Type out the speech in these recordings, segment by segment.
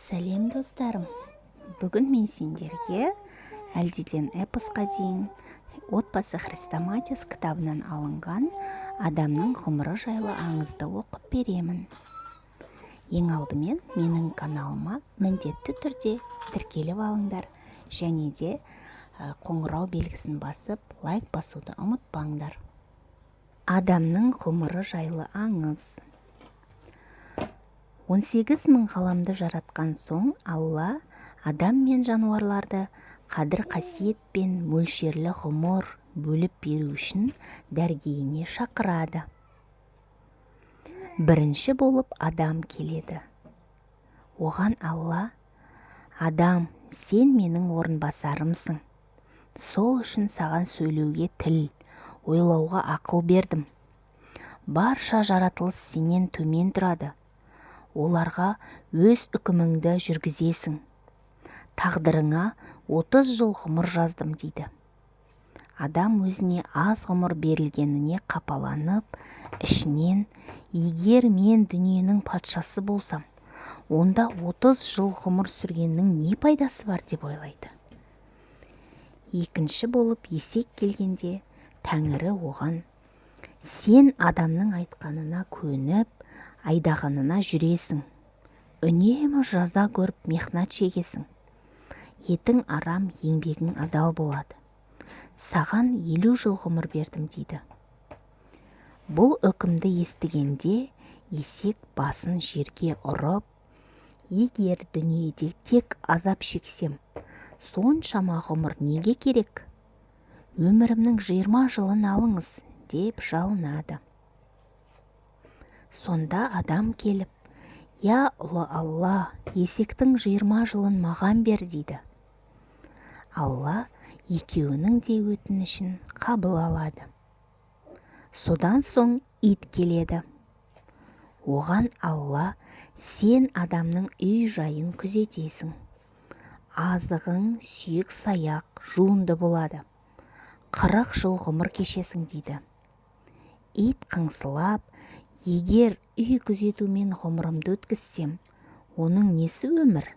Сәлем достарым, бүгін мен сендерге әлдеден эпосқа дейін отбасы хрестоматис кітабынан алынған адамның ғұмыры жайлы аңызды оқып беремін. Ең алдымен менің каналыма міндетті түрде тіркеліп алыңдар және де қоңырау белгісін басып лайк басуды ұмытпаңдар. Адамның ғұмыры жайлы аңыз. 18 мың ғаламды жаратқан соң Алла адам мен жануарларды қадір қасиет пен мөлшерлі ғұмыр бөліп беру үшін дәргейіне шақырады. Бірінші болып адам келеді. Оған Алла: адам, сен менің орынбасарымсың. Сол үшін саған сөйлеуге тіл, ойлауға ақыл бердім. Барша жаратылыс сенен төмен тұрады. Оларға өз үкіміңді жүргізесің. Тағдырыңа 30 жыл ғұмыр жаздым дейді. Адам өзіне аз ғұмыр берілгеніне қапаланып, ішінен: егер мен дүниенің патшасы болсам, онда 30 жыл ғұмыр сүргеннің не пайдасы бар деп ойлайды. Екінші болып есек келгенде Тәңірі оған: сен адамның айтқанына көніп, айдағанына жүресің. Үнемі жаза көріп мехнат шегесің. Етің арам, еңбегің адал болады. Саған 50 жыл ғұмыр бердім дейді. Бұл үкімді естігенде есек басын жерге ұрып: егер дүниеде тек азап шексем, соншама ғұмыр неге керек? Өмірімнің 20 жылын алыңыз деп жалынады. Сонда адам келіп: я ұлы Алла, есектің 20 жылын маған бер дейді. Алла екеуінің де өтінішін қабыл алады. Содан соң ит келеді. Оған Алла: сен адамның үй жайын күзетесің. Азығың сүйек саяқ жуынды болады. 40 жыл ғұмыр кешесің дейді. Ит қыңсылап: егер үй күзетумен ғұмырымды өткізсем, оның несі өмір?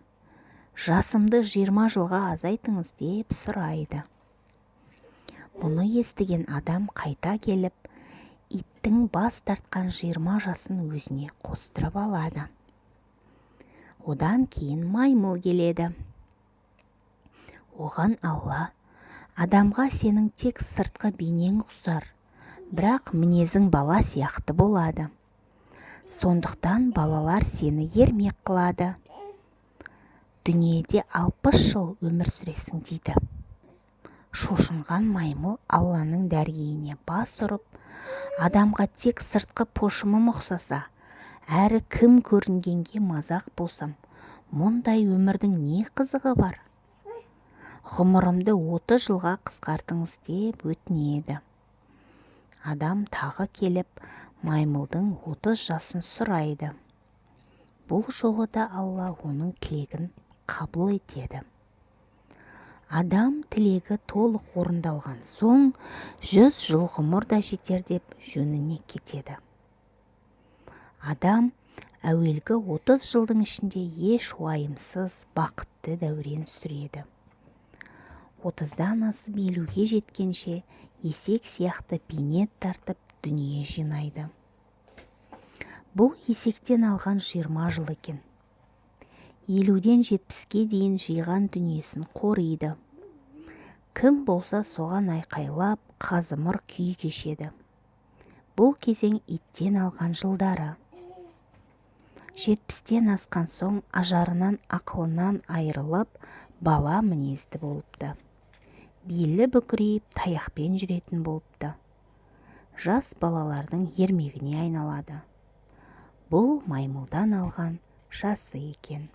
Жасымды 20 жылға азайтыңыз деп сұрайды. Мұны естіген адам қайта келіп, иттің бас тартқан 20 жасын өзіне қостырып алады. Одан кейін маймыл келеді. Оған Алла: адамға сенің тек сыртқы бейнең ұқсар, бірақ мінезің бала сияқты болады. Сондықтан балалар сені ермек қылады. Дүниеде 60 жыл өмір сүресің дейді. Шошынған маймыл Алланың дәргейіне бас ұрып: адамға тек сыртқы пошымым ұқсаса, әрі кім көрінгенге мазақ болсам, мұндай өмірдің не қызығы бар? Ғұмырымды 30 жылға қысқартыңыз деп өтінеді. Адам тағы келіп, маймылдың 30 жасын сұрайды. Бұл жолы да Алла оның тілегін қабыл етеді. Адам тілегі толық орындалған соң 100 жыл ғұмыр да жетер деп жөніне кетеді. Адам әуелгі 30 жылдың ішінде еш уайымсыз бақытты дәурен сүреді. 30-дан асып 50-ге жеткенше есек сияқты бейнет тартып дүние жинайды. Бұл есектен алған 20 жыл екен. 50-ден 70-ке дейін жиған дүниесін қориды. Кім болса соған айқайлап, қазымыр күй кешеді. Бұл кезең иттен алған жылдары. 70-тен асқан соң ажарынан, ақылынан айырылып, бала мінезді болыпты. Белі бүкірейіп, таяқпен жүретін болыпты. Жас балалардың ермегіне айналады. Бұл маймылдан алған жасы екен.